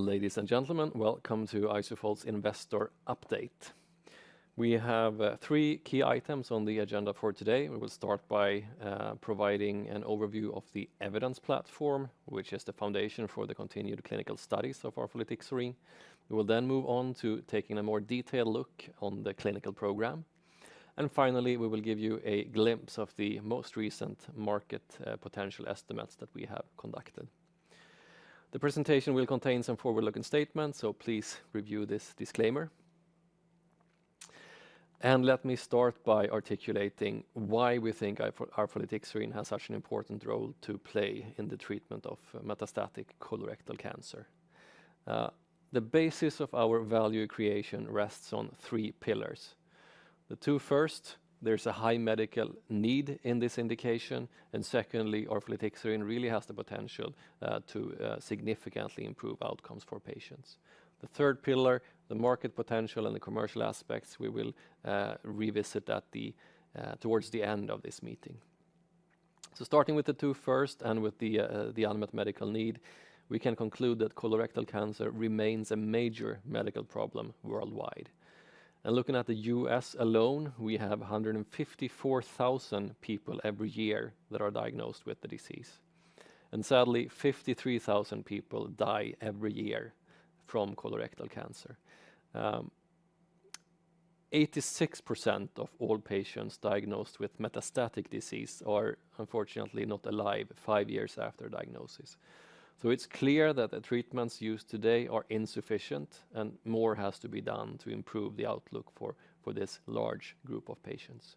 Ladies and gentlemen, welcome to Isofol's investor update. We have 3 key items on the agenda for today. We will start by providing an overview of the evidence platform, which is the foundation for the continued clinical studies of arfolitixorin. We will then move on to taking a more detailed look on the clinical program. And finally, we will give you a glimpse of the most recent market potential estimates that we have conducted. The presentation will contain some forward-looking statements, so please review this disclaimer. And let me start by articulating why we think arfolitixorin has such an important role to play in the treatment of metastatic colorectal cancer. The basis of our value creation rests on 3 pillars. The 2 first, there's a high medical need in this indication, and secondly, arfolitixorin really has the potential to significantly improve outcomes for patients. The 3rd pillar, the market potential and the commercial aspects, we will revisit at towards the end of this meeting. So starting with the 2 first and with the unmet medical need, we can conclude that colorectal cancer remains a major medical problem worldwide. And looking at the US alone, we have 154,000 people every year that are diagnosed with the disease. And sadly, 53,000 people die every year from colorectal cancer. 86% of all patients diagnosed with metastatic disease are unfortunately not alive 5 years after diagnosis. So it's clear that the treatments used today are insufficient and more has to be done to improve the outlook for this large group of patients.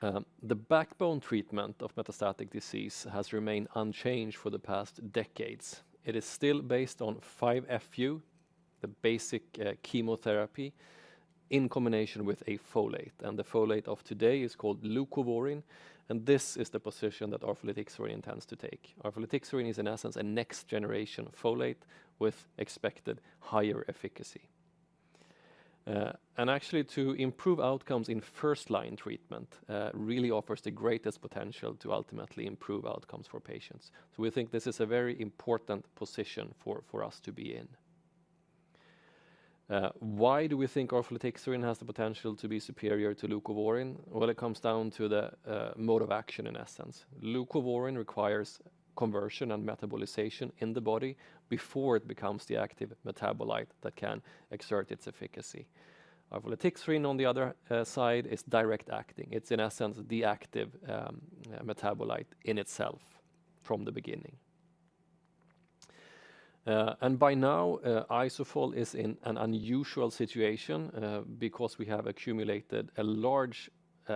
The backbone treatment of metastatic disease has remained unchanged for the past decades. It is still based on 5-FU, the basic chemotherapy, in combination with a folate. And the folate of today is called leucovorin, and this is the position that arfolitixorin intends to take. Arfolitixorin is in essence a next generation folate with expected higher efficacy. And actually to improve outcomes in first-line treatment really offers the greatest potential to ultimately improve outcomes for patients. So we think this is a very important position for us to be in. Why do we think arfolitixorin has the potential to be superior to leucovorin? Well, it comes down to the mode of action in essence. Leucovorin requires conversion and metabolization in the body before it becomes the active metabolite that can exert its efficacy. Arfolitixorin, on the other side, is direct acting. It's in essence the active metabolite in itself from the beginning. And by now, Isofol is in an unusual situation because we have accumulated a large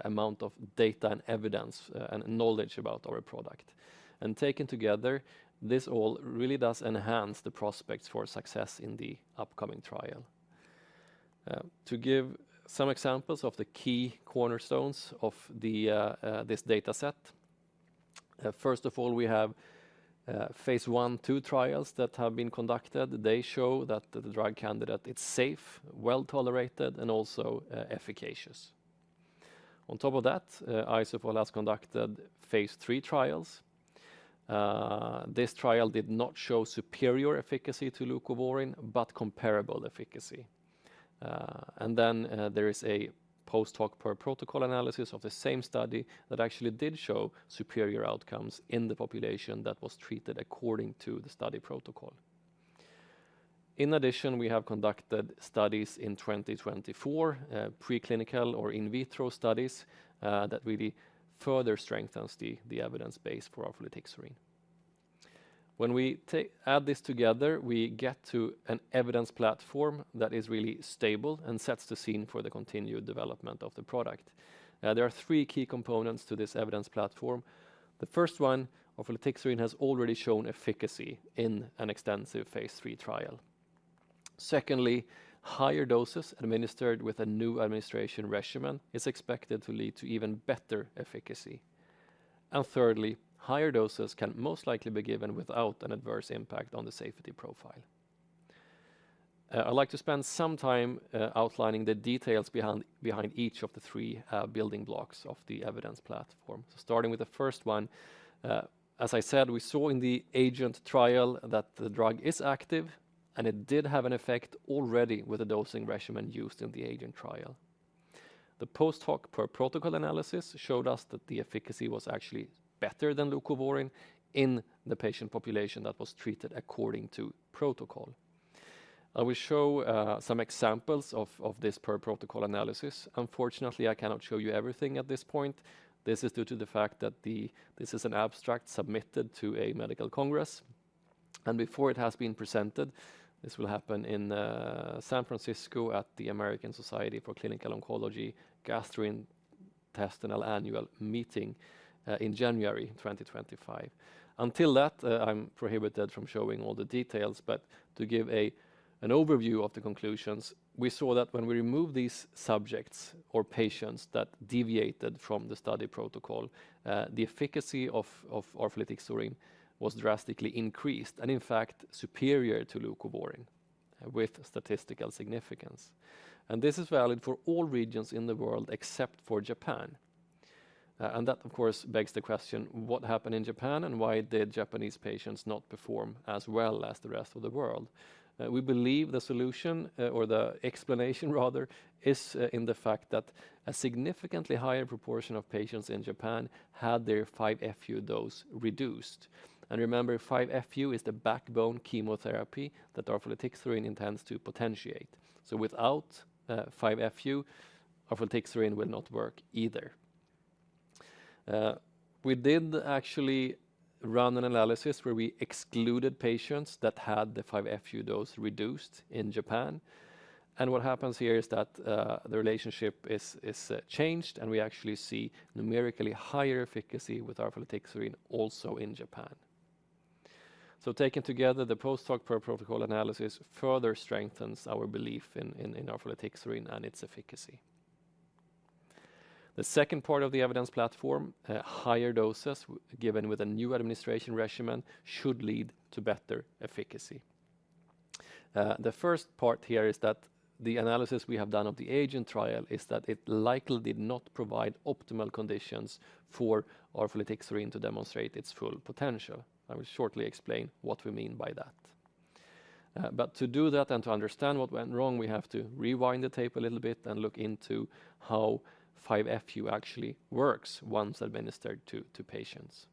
amount of data and evidence and knowledge about our product. And taken together, this all really does enhance the prospects for success in the upcoming trial. To give some examples of the key cornerstones of this data set, first of all, we have phase 1-2 trials that have been conducted. They show that the drug candidate is safe, well tolerated, and also efficacious. On top of that, Isofol has conducted phase 3 trials. This trial did not show superior efficacy to leucovorin, but comparable efficacy. And then there is a post hoc per protocol analysis of the same study that actually did show superior outcomes in the population that was treated according to the study protocol. In addition, we have conducted studies in 2024, preclinical or in vitro studies that really further strengthens the evidence base for arfolitixorin. When we add this together, we get to an evidence platform that is really stable and sets the scene for the continued development of the product. There are 3 key components to this evidence platform. The first one, arfolitixorin has already shown efficacy in an extensive phase 3 trial. Secondly, higher doses administered with a new administration regimen is expected to lead to even better efficacy. And thirdly, higher doses can most likely be given without an adverse impact on the safety profile. I'd like to spend some time outlining the details behind each of the 3 building blocks of the evidence platform. So starting with the first one, As I said, we saw in the agent trial that the drug is active, and it did have an effect already with the dosing regimen used in the agent trial. The post hoc per protocol analysis showed us that the efficacy was actually better than leucovorin in the patient population that was treated according to protocol. I will show some examples of this per protocol analysis. Unfortunately, I cannot show you everything at this point. This is due to the fact that this is an abstract submitted to a medical congress, and before it has been presented, this will happen in San Francisco at the American Society for Clinical Oncology Gastrointestinal Annual Meeting in January 2025. Until that, I'm prohibited from showing all the details, but to give an overview of the conclusions, we saw that when we removed these subjects or patients that deviated from the study protocol, the efficacy of arfolitixorin was drastically increased, and in fact superior to leucovorin with statistical significance. And this is valid for all regions in the world except for Japan. And that, of course, begs the question, what happened in Japan and why did Japanese patients not perform as well as the rest of the world? We believe the solution, or the explanation rather, is in the fact that a significantly higher proportion of patients in Japan had their 5-FU dose reduced. And remember, 5-FU is the backbone chemotherapy that arfolitixorin intends to potentiate. So without 5-FU, arfolitixorin will not work either. We did actually run an analysis where we excluded patients that had the 5-FU dose reduced in Japan. And what happens here is that the relationship is changed, and we actually see numerically higher efficacy with arfolitixorin also in Japan. So taken together, the post-hoc per protocol analysis further strengthens our belief in arfolitixorin and its efficacy. The second part of the evidence platform, higher doses given with a new administration regimen, should lead to better efficacy. The first part here is that the analysis we have done of the agent trial is that it likely did not provide optimal conditions for arfolitixorin to demonstrate its full potential. I will shortly explain what we mean by that. But to do that and to understand what went wrong, we have to rewind the tape a little bit and look into how 5-FU actually works once administered to patients.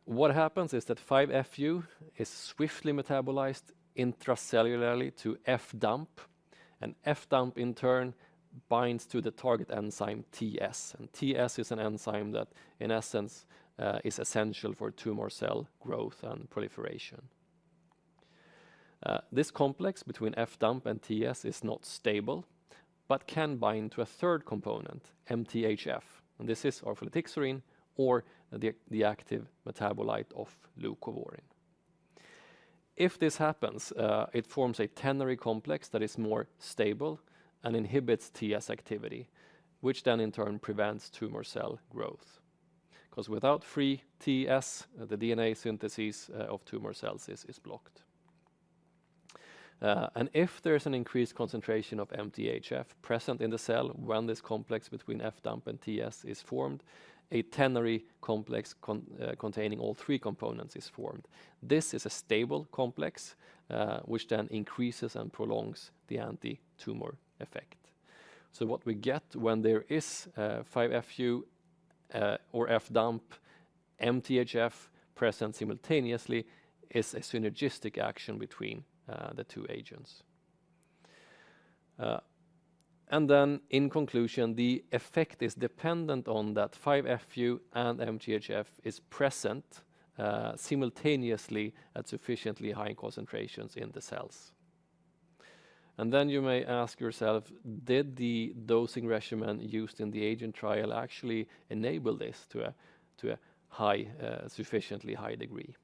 What happens is that 5-FU is swiftly metabolized intracellularly to F-dump, and F-dump in turn binds to the target enzyme TS. And TS is an enzyme that in essence is essential for tumor cell growth and proliferation. This complex between F-dump and TS is not stable, but can bind to a third component, MTHF. And this is arfolitixorin, or the active metabolite of leucovorin. If this happens, it forms a ternary complex that is more stable and inhibits TS activity, which then in turn prevents tumor cell growth. Because without free TS, the DNA synthesis of tumor cells is blocked. And if there's an increased concentration of MTHF present in the cell when this complex between F-dump and TS is formed, a ternary complex containing all three components is formed. This is a stable complex, which then increases and prolongs the anti-tumor effect. So what we get when there is 5-FU or F-dump, MTHF present simultaneously is a synergistic action between the two agents. And then in conclusion, the effect is dependent on that 5-FU and MTHF is present simultaneously at sufficiently high concentrations in the cells. And then you may ask yourself, did the dosing regimen used in the agent trial actually enable this to a high, sufficiently high degree?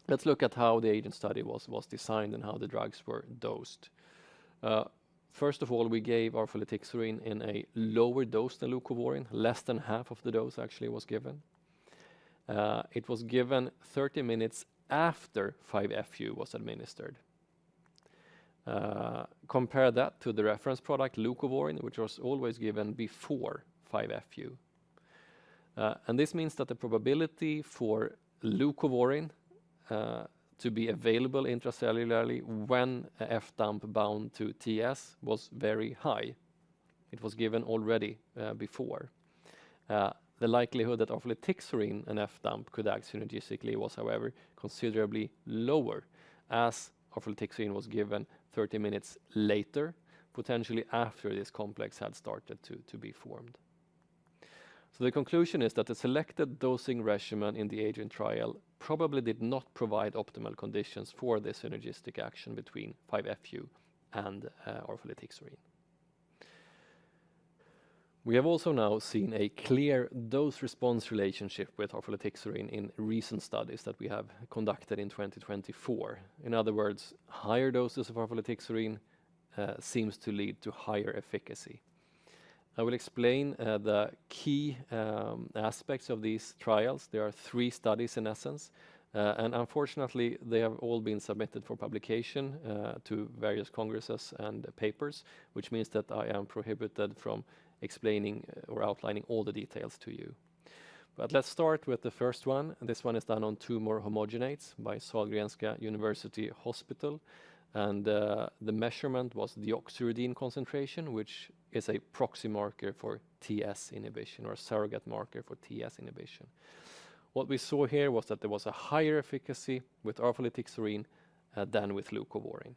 Let's look at how the agent study was designed and how the drugs were dosed. First of all, we gave arfolitixorin in a lower dose than leucovorin. Less than half of the dose actually was given. It was given 30 minutes after 5-FU was administered. Compare that to the reference product leucovorin, which was always given before 5-FU. And this means that the probability for leucovorin to be available intracellularly when a F-dump bound to TS was very high. It was given already before. The likelihood that orfolitixorin and F-dump could act synergistically was, however, considerably lower, as orfolitixorin was given 30 minutes later, potentially after this complex had started to be formed. So the conclusion is that the selected dosing regimen in the AGENT trial probably did not provide optimal conditions for the synergistic action between 5-FU and orfolitixorin. We have also now seen a clear dose-response relationship with orfolitixorin in recent studies that we have conducted in 2024. In other words, higher doses of orfolitixorin seems to lead to higher efficacy. I will explain the key aspects of these trials. There are 3 studies in essence, and unfortunately they have all been submitted for publication to various congresses and papers, which means that I am prohibited from explaining or outlining all the details to you. But let's start with the first one. This one is done on tumor homogenates by Sahlgrenska University Hospital, and the measurement was the deoxyuridine concentration, which is a proxy marker for TS inhibition, or a surrogate marker for TS inhibition. What we saw here was that there was a higher efficacy with orfolitixorin than with leucovorin.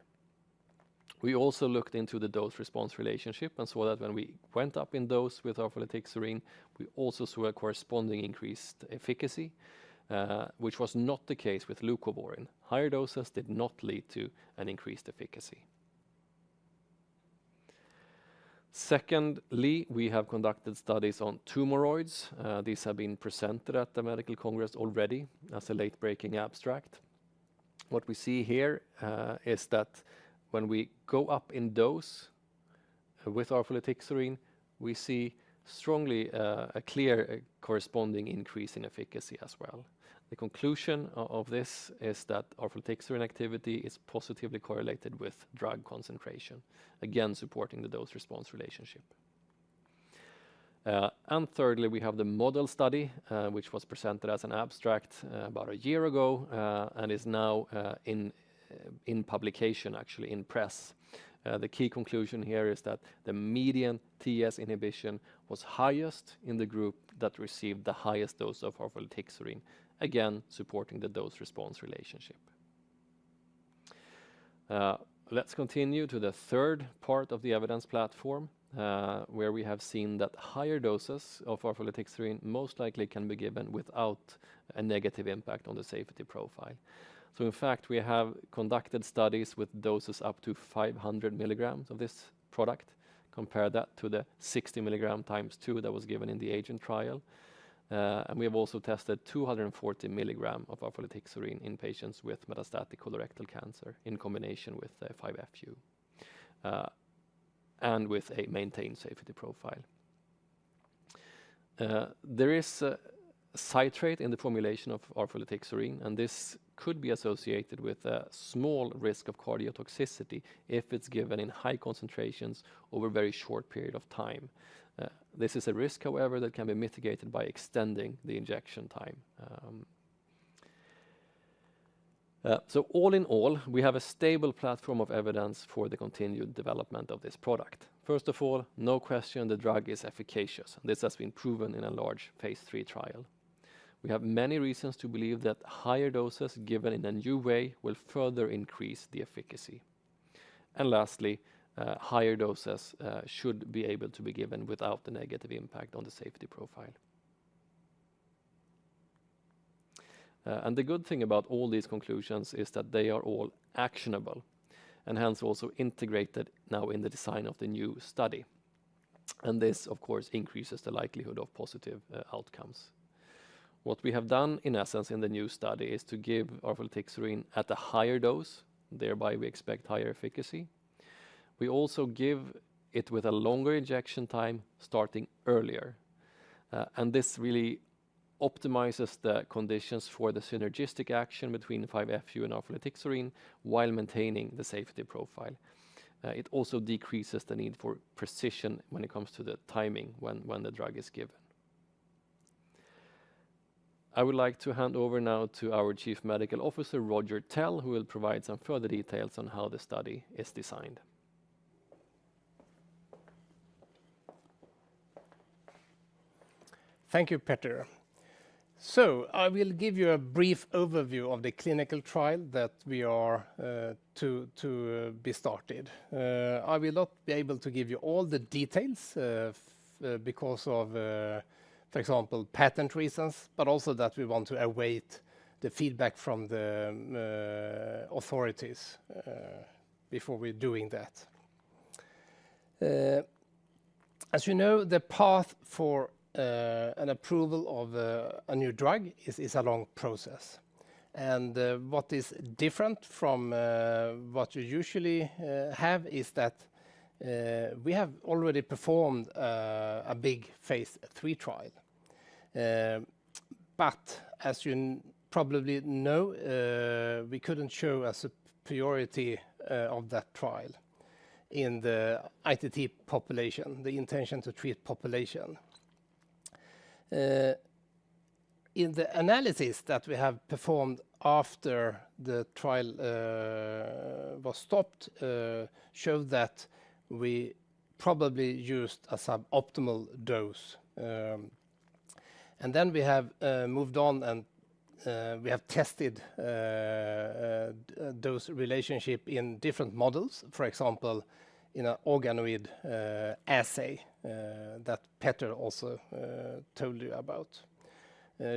We also looked into the dose-response relationship and saw that when we went up in dose with orfolitixorin, we also saw a corresponding increased efficacy, which was not the case with leucovorin. Higher doses did not lead to an increased efficacy. Secondly, we have conducted studies on tumoroids. These have been presented at the Medical Congress already as a late-breaking abstract. What we see here is that when we go up in dose with orfolitixorin, we see strongly a clear corresponding increase in efficacy as well. The conclusion of this is that orfolitixorin activity is positively correlated with drug concentration, again supporting the dose-response relationship. And thirdly, we have the model study, which was presented as an abstract about a year ago and is now in publication, actually in press. The key conclusion here is that the median TS inhibition was highest in the group that received the highest dose of orfolitixorin, again supporting the dose-response relationship. Let's continue to the third part of the evidence platform, where we have seen that higher doses of orfolitixorin most likely can be given without a negative impact on the safety profile. So in fact, we have conducted studies with doses up to 500 milligrams of this product. Compare that to the 60 milligram times 2 that was given in the AGENT trial. And we have also tested 240 milligram of orfolitixorin in patients with metastatic colorectal cancer in combination with 5-FU and with a maintained safety profile. There is citrate in the formulation of orfolitixorin, and this could be associated with a small risk of cardiotoxicity if it's given in high concentrations over a very short period of time. This is a risk, however, that can be mitigated by extending the injection time. So all in all, we have a stable platform of evidence for the continued development of this product. First of all, no question the drug is efficacious. This has been proven in a large phase 3 trial. We have many reasons to believe that higher doses given in a new way will further increase the efficacy. And lastly, higher doses should be able to be given without a negative impact on the safety profile. And the good thing about all these conclusions is that they are all actionable and hence also integrated now in the design of the new study. And this, of course, increases the likelihood of positive outcomes. What we have done, in essence, in the new study is to give orfolitixorin at a higher dose. Thereby, we expect higher efficacy. We also give it with a longer injection time starting earlier. And this really optimizes the conditions for the synergistic action between 5-FU and orfolitixorin while maintaining the safety profile. It also decreases the need for precision when it comes to the timing when the drug is given. I would like to hand over now to our Chief Medical Officer, Roger Tell, who will provide some further details on how the study is designed. Thank you, Petter. So I will give you a brief overview of the clinical trial that we are to be started. I will not be able to give you all the details because of, for example, patent reasons, but also that we want to await the feedback from the authorities before we're doing that. As you know, the path for an approval of a new drug is a long process. And what is different from what you usually have is that we have already performed a big phase 3 trial. But as you probably know, we couldn't show a superiority of that trial in the ITT population, the intention to treat population. In the analysis that we have performed after the trial was stopped, showed that we probably used a suboptimal dose. And then we have moved on and we have tested dose relationship in different models, for example, in an organoid assay that Petter also told you about,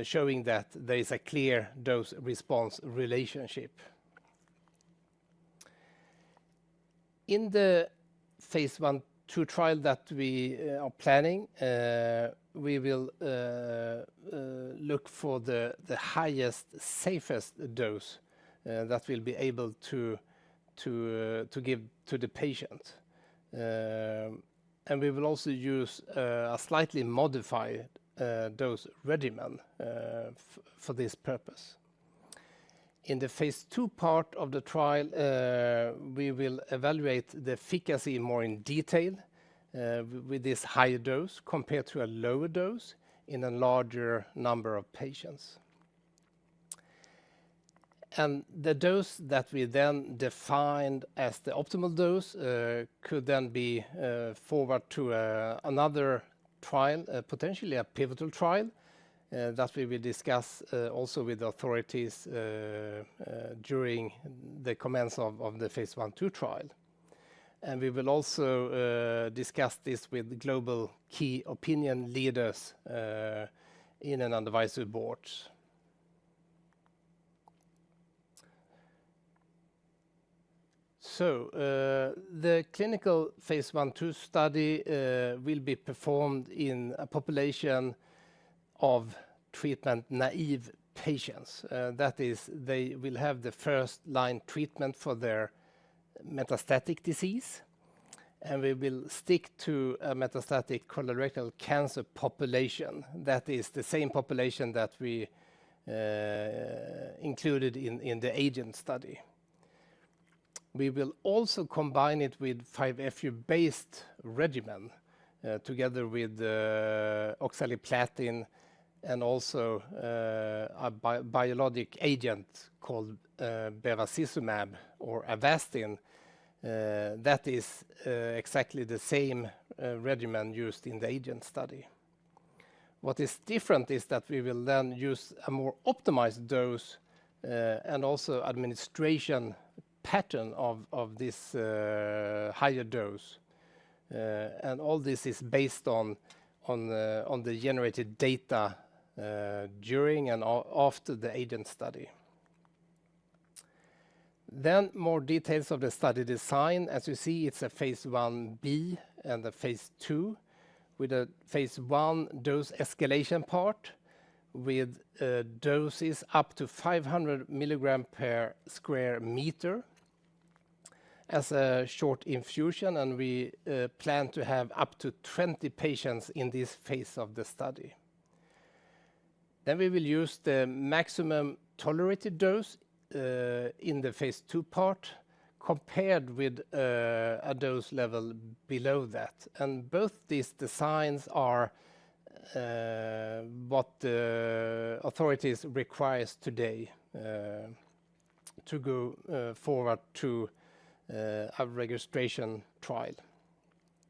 showing that there is a clear dose-response relationship. In the phase 1/2 trial that we are planning, we will look for the highest, safest dose that we'll be able to give to the patient. And we will also use a slightly modified dose regimen for this purpose. In the phase 2 part of the trial, we will evaluate the efficacy more in detail with this higher dose compared to a lower dose in a larger number of patients. And the dose that we then defined as the optimal dose could then be forward to another trial, potentially a pivotal trial, that we will discuss also with the authorities during the commence of the phase 1/2 trial. And we will also discuss this with global key opinion leaders in an advisory board. So the clinical phase 1/2 study will be performed in a population of treatment-naive patients. That is, they will have the first-line treatment for their metastatic disease, and we will stick to a metastatic colorectal cancer population. That is the same population that we included in the AGENT study. We will also combine it with 5-FU-based regimen together with oxaliplatin and also a biologic agent called bevacizumab or Avastin. That is exactly the same regimen used in the AGENT study. What is different is that we will then use a more optimized dose and also administration pattern of this higher dose, and all this is based on the generated data during and after the AGENT study. Then more details of the study design. As you see, it's a phase 1b and a phase 2 with a phase 1 dose escalation part with doses up to 500 milligram per square meter as a short infusion, and we plan to have up to 20 patients in this phase of the study. Then we will use the maximum tolerated dose in the phase 2 part compared with a dose level below that. And both these designs are what the authorities requires today to go forward to a registration trial.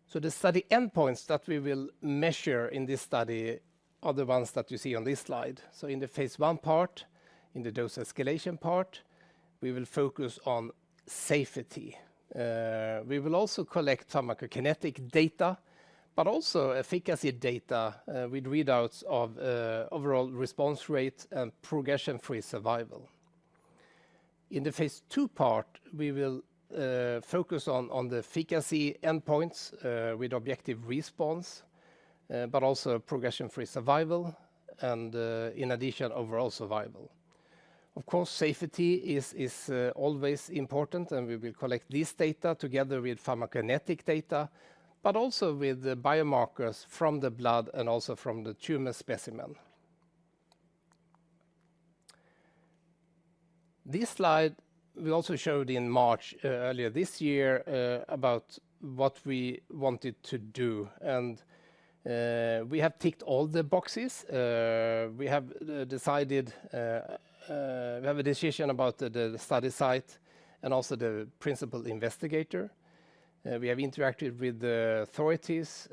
So the study endpoints that we will measure in this study are the ones that you see on this slide. So in the phase 1 part, in the dose escalation part, we will focus on safety. We will also collect pharmacokinetic data, but also efficacy data with readouts of overall response rate and progression-free survival. In the phase 2 part, we will focus on the efficacy endpoints with objective response, but also progression-free survival, and in addition, overall survival. Of course, safety is always important, and we will collect this data together with pharmacokinetic data, but also with the biomarkers from the blood and also from the tumor specimen. This slide we also showed in March earlier this year about what we wanted to do, and we have ticked all the boxes. We have decided, we have a decision about the study site and also the principal investigator. We have interacted with the authorities.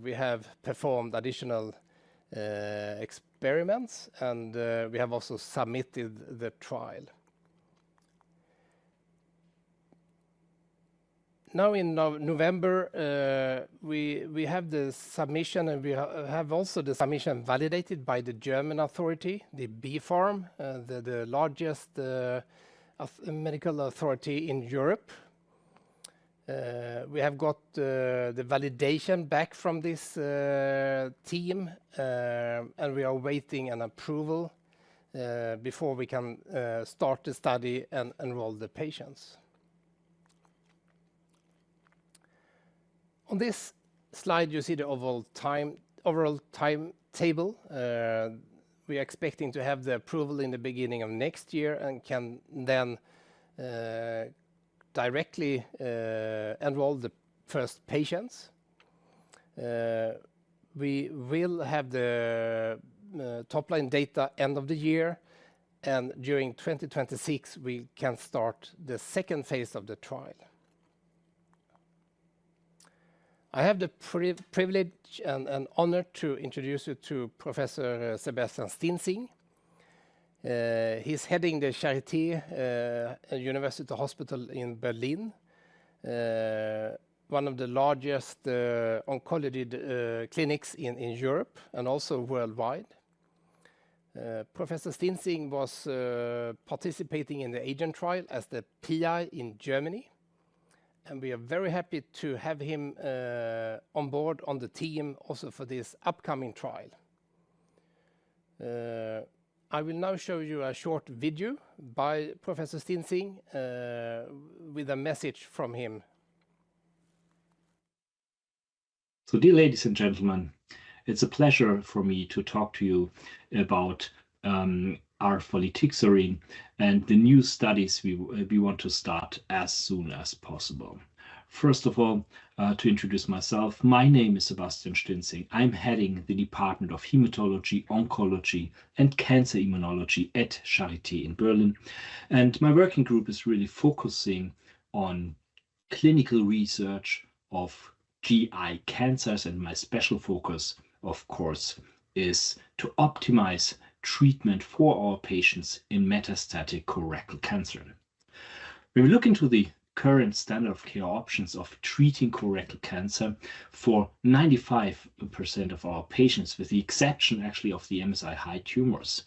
We have performed additional experiments, and we have also submitted the trial. Now in November, we have the submission, and we have also the submission validated by the German authority, the BfArM, the largest medical authority in Europe. We have got the validation back from this team, and we are waiting an approval before we can start the study and enroll the patients. On this slide, you see the overall timetable. We are expecting to have the approval in the beginning of next year and can then directly enroll the first patients. We will have the top-line data end of the year, and during 2026, we can start the second phase of the trial. I have the privilege and honor to introduce you to Professor Sebastian Stintzing. He's heading the Charité University Hospital in Berlin, one of the largest oncology clinics in Europe and also worldwide. Professor Stintzing was participating in the AGENT trial as the PI in Germany, and we are very happy to have him on board on the team also for this upcoming trial. I will now show you a short video by Professor Stintzing with a message from him. So, dear ladies and gentlemen, it's a pleasure for me to talk to you about arfolitixorin and the new studies we want to start as soon as possible. First of all, to introduce myself, my name is Sebastian Stintzing. I'm heading the Department of Hematology, Oncology and Cancer Immunology at Charité in Berlin. And my working group is really focusing on clinical research of GI cancers, and my special focus, of course, is to optimize treatment for our patients in metastatic colorectal cancer. When we look into the current standard of care options of treating colorectal cancer, for 95% of our patients, with the exception actually of the MSI high tumors,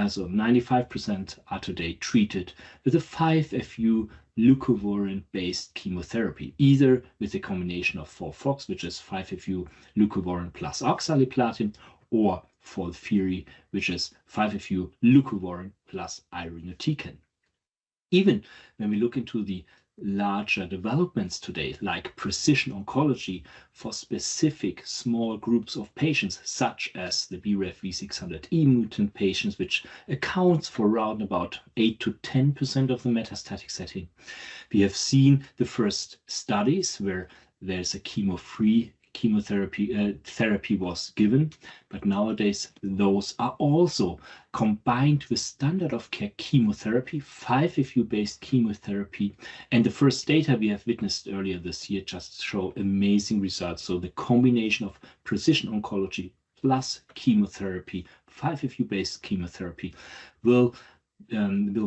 so 95% are today treated with a 5-FU leucovorin-based chemotherapy, either with a combination of FOLFOX, which is 5-FU leucovorin plus oxaliplatin, or FOLFIRI, which is 5-FU leucovorin plus irinotecan. Even when we look into the larger developments today, like precision oncology for specific small groups of patients, such as the BRAF V600E mutant patients, which accounts for around about 8 to 10% of the metastatic setting, we have seen the first studies where there's a chemo-free therapy was given, but nowadays those are also combined with standard of care chemotherapy, 5-FU-based chemotherapy. And the first data we have witnessed earlier this year just show amazing results. So the combination of precision oncology plus chemotherapy, 5-FU-based chemotherapy, will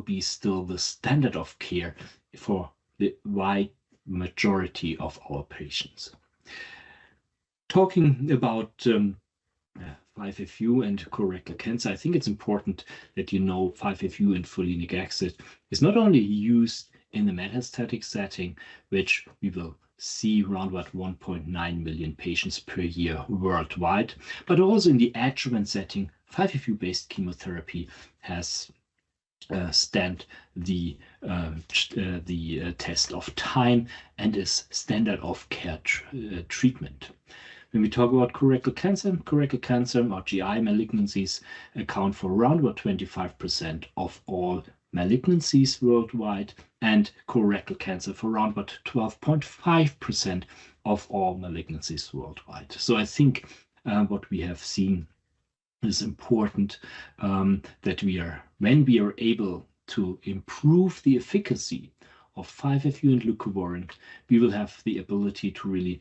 be still the standard of care for the wide majority of our patients. Talking about 5-FU and colorectal cancer, I think it's important that you know 5-FU and folinic acid is not only used in the metastatic setting, which we will see around about 1.9 million patients per year worldwide, but also in the adjuvant setting. 5-FU-based chemotherapy has stand the test of time and is standard of care treatment. When we talk about colorectal cancer or GI malignancies account for around about 25% of all malignancies worldwide, and colorectal cancer for around about 12.5% of all malignancies worldwide. So I think what we have seen is important, that when we are able to improve the efficacy of 5-FU and leucovorin, we will have the ability to really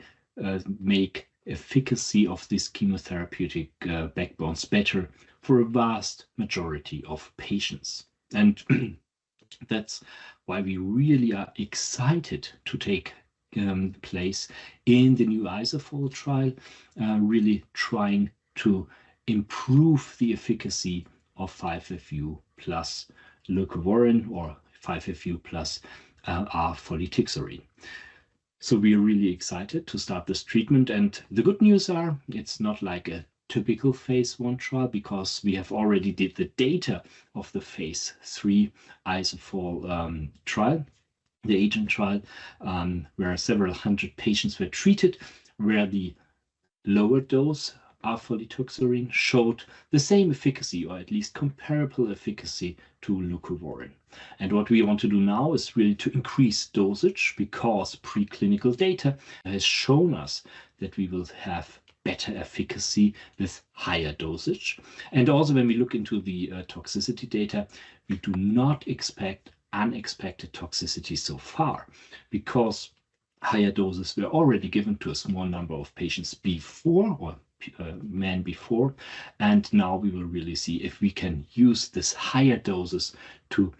make efficacy of these chemotherapeutic backbones better for a vast majority of patients. And that's why we really are excited to take place in the new Isofol trial, really trying to improve the efficacy of 5-FU plus leucovorin or 5-FU plus R-folitixorin. So we are really excited to start this treatment. And the good news are it's not like a typical phase 1 trial, because we have already did the data of the phase 3 Isofol trial, the agent trial, where several hundred patients were treated, where the lower dose R-folitixorin showed the same efficacy, or at least comparable efficacy, to leucovorin. And what we want to do now is really to increase dosage, because preclinical data has shown us that we will have better efficacy with higher dosage. And also when we look into the toxicity data, we do not expect unexpected toxicity so far, because higher doses were already given to a small number of patients before, or men before, and now we will really see if we can use this higher doses to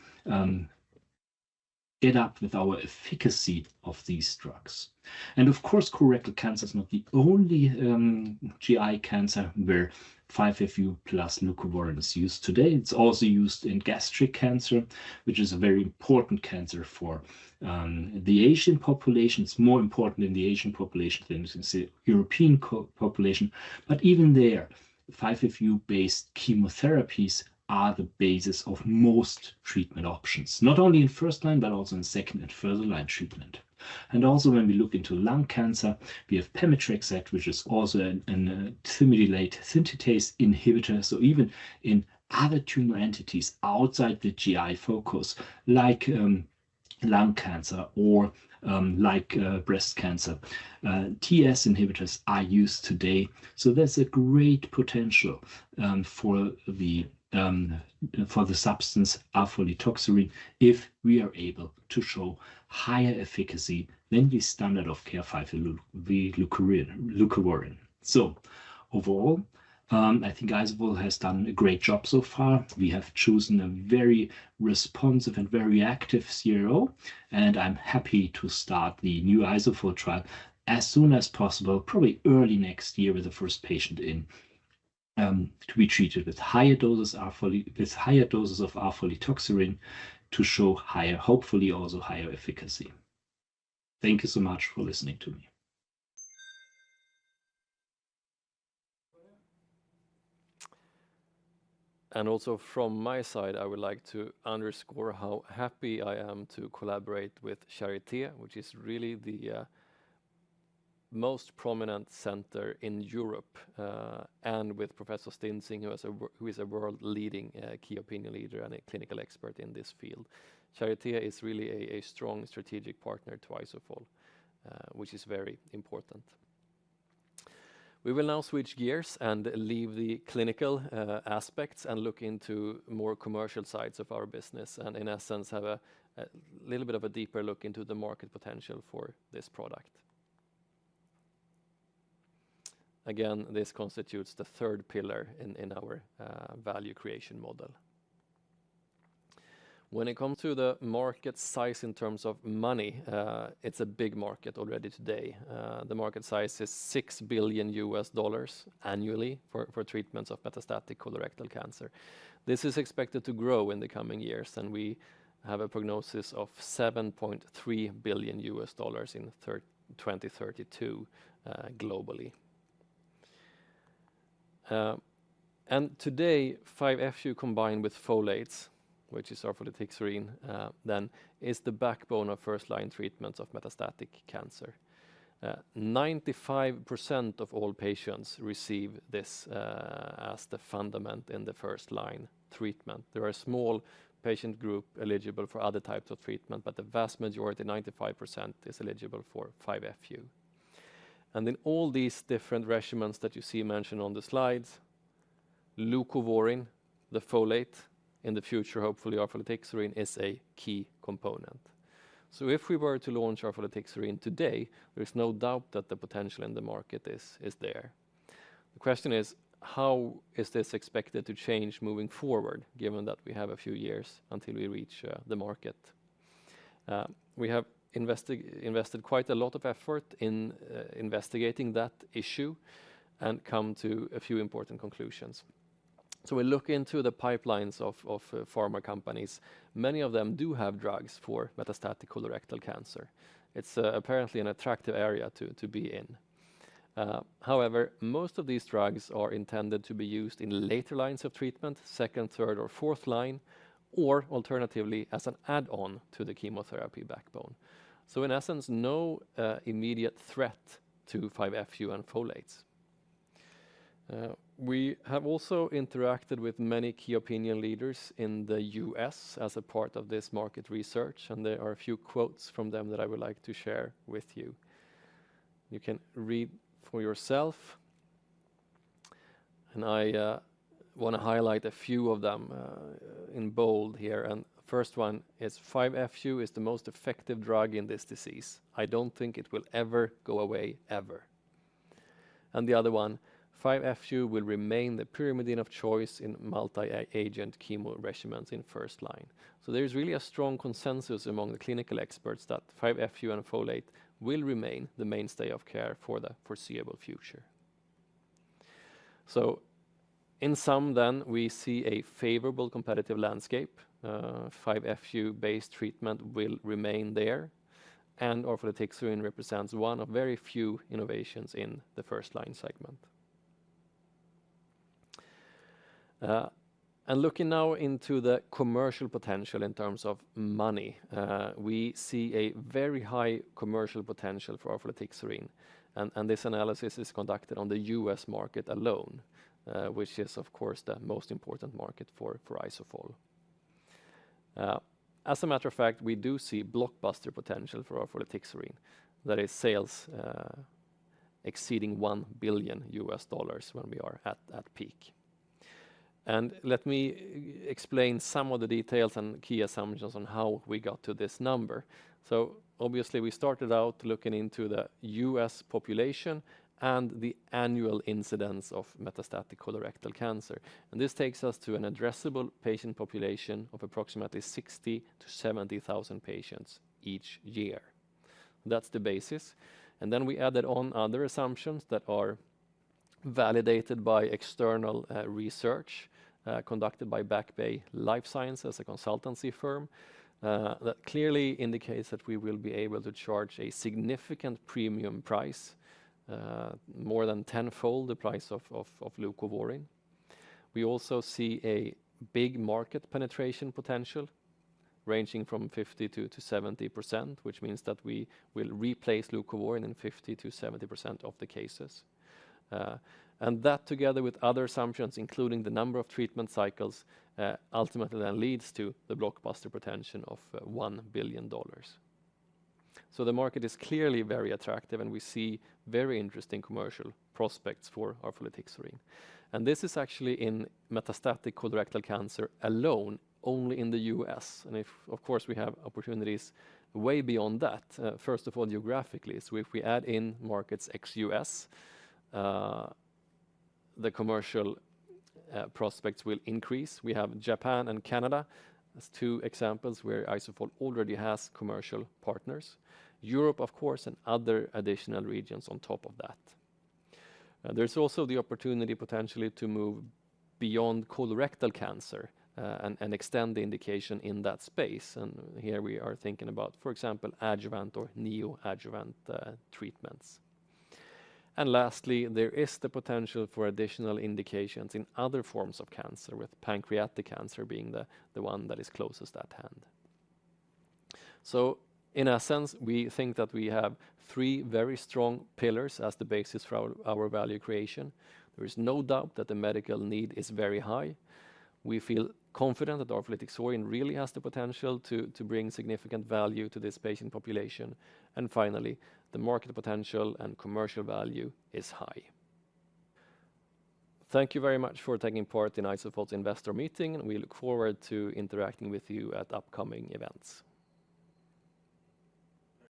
get up with our efficacy of these drugs. And of course, colorectal cancer is not the only GI cancer where 5-FU plus leucovorin is used today. It's also used in gastric cancer, which is a very important cancer for the Asian population. It's more important in the Asian population than in the European population. But even there, 5-FU-based chemotherapies are the basis of most treatment options, not only in first line, but also in second and further line treatment. And also when we look into lung cancer, we have pemetrexed, which is also an thymidylate synthetase inhibitor. So even in other tumor entities outside the GI focus, like lung cancer or like breast cancer, TS inhibitors are used today. So there's a great potential for the substance R-folitixorin if we are able to show higher efficacy than the standard of care 5-leucovorin. So overall, I think Isofol has done a great job so far. We have chosen a very responsive and very active CRO, and I'm happy to start the new Isofol trial as soon as possible, probably early next year, with the first patient in, to be treated with higher doses of R-folitixorin to show higher, hopefully also higher efficacy. Thank you so much for listening to me. And also from my side, I would like to underscore how happy I am to collaborate with Charité, which is really the most prominent center in Europe, and with Professor Stintzing, who is a world-leading key opinion leader and a clinical expert in this field. Charité is really a strong strategic partner to Isofol, which is very important. We will now switch gears and leave the clinical aspects and look into more commercial sides of our business, and in essence have a little bit of a deeper look into the market potential for this product. Again, this constitutes the third pillar in our value creation model. When it comes to the market size in terms of money, it's a big market already today. The market size is $6 billion annually for treatments of metastatic colorectal cancer. This is expected to grow in the coming years, and we have a prognosis of $7.3 billion in 2032 globally. And today, 5-FU combined with folates, which is arfolitixorin, then is the backbone of first-line treatments of metastatic cancer. 95% of all patients receive this as the fundament in the first-line treatment. There are a small patient group eligible for other types of treatment, but the vast majority, 95%, is eligible for 5-FU. And in all these different regimens that you see mentioned on the slides, leucovorin, the folate, in the future, hopefully arfolitixorin, is a key component. So if we were to launch arfolitixorin today, there is no doubt that the potential in the market is there. The question is, how is this expected to change moving forward, given that we have a few years until we reach the market? We have invested quite a lot of effort in investigating that issue and come to a few important conclusions. So we look into the pipelines of pharma companies. Many of them do have drugs for metastatic colorectal cancer. It's apparently an attractive area to be in. However, most of these drugs are intended to be used in later lines of treatment, second, third, or fourth line, or alternatively as an add-on to the chemotherapy backbone. So in essence, no immediate threat to 5-FU and folates. We have also interacted with many key opinion leaders in the US as a part of this market research, and there are a few quotes from them that I would like to share with you. You can read for yourself, and I want to highlight a few of them in bold here. And first one is 5-FU is the most effective drug in this disease. I don't think it will ever go away, ever. And the other one, 5-FU will remain the pyrimidine of choice in multi-agent chemo regimens in first line. So there is really a strong consensus among the clinical experts that 5-FU and folate will remain the mainstay of care for the foreseeable future. So in sum then, we see a favorable competitive landscape. 5-FU based treatment will remain there, and arfolitixorin represents one of very few innovations in the first line segment. And looking now into the commercial potential in terms of money, we see a very high commercial potential for arfolitixorin, and this analysis is conducted on the US market alone, which is of course the most important market for Isofol. As a matter of fact, we do see blockbuster potential for arfolitixorin, that is sales exceeding $1 billion when we are at peak. And let me explain some of the details and key assumptions on how we got to this number. So obviously we started out looking into the US population and the annual incidence of metastatic colorectal cancer. And this takes us to an addressable patient population of approximately 60 to 70,000 patients each year. That's the basis. And then we added on other assumptions that are validated by external research conducted by Back Bay Life Sciences, a consultancy firm, that clearly indicates that we will be able to charge a significant premium price, more than tenfold the price of leucovorin. We also see a big market penetration potential, ranging from 50 to 70%, which means that we will replace leucovorin in 50 to 70% of the cases. And that, together with other assumptions, including the number of treatment cycles, ultimately then leads to the blockbuster potential of $1 billion. So the market is clearly very attractive, and we see very interesting commercial prospects for arfolitixorin. And this is actually in metastatic colorectal cancer alone, only in the US. And of course, we have opportunities way beyond that. First of all, geographically. So if we add in markets ex-US, the commercial prospects will increase. We have Japan and Canada as two examples where Isofol already has commercial partners. Europe, of course, and other additional regions on top of that. There's also the opportunity potentially to move beyond colorectal cancer and extend the indication in that space. And here we are thinking about, for example, adjuvant or neoadjuvant treatments. And lastly, there is the potential for additional indications in other forms of cancer, with pancreatic cancer being the one that is closest at hand. So in essence, we think that we have three very strong pillars as the basis for our value creation. There is no doubt that the medical need is very high. We feel confident that arfolitixorin really has the potential to bring significant value to this patient population. And finally, the market potential and commercial value is high. Thank you very much for taking part in Isofol's investor meeting, and we look forward to interacting with you at upcoming events.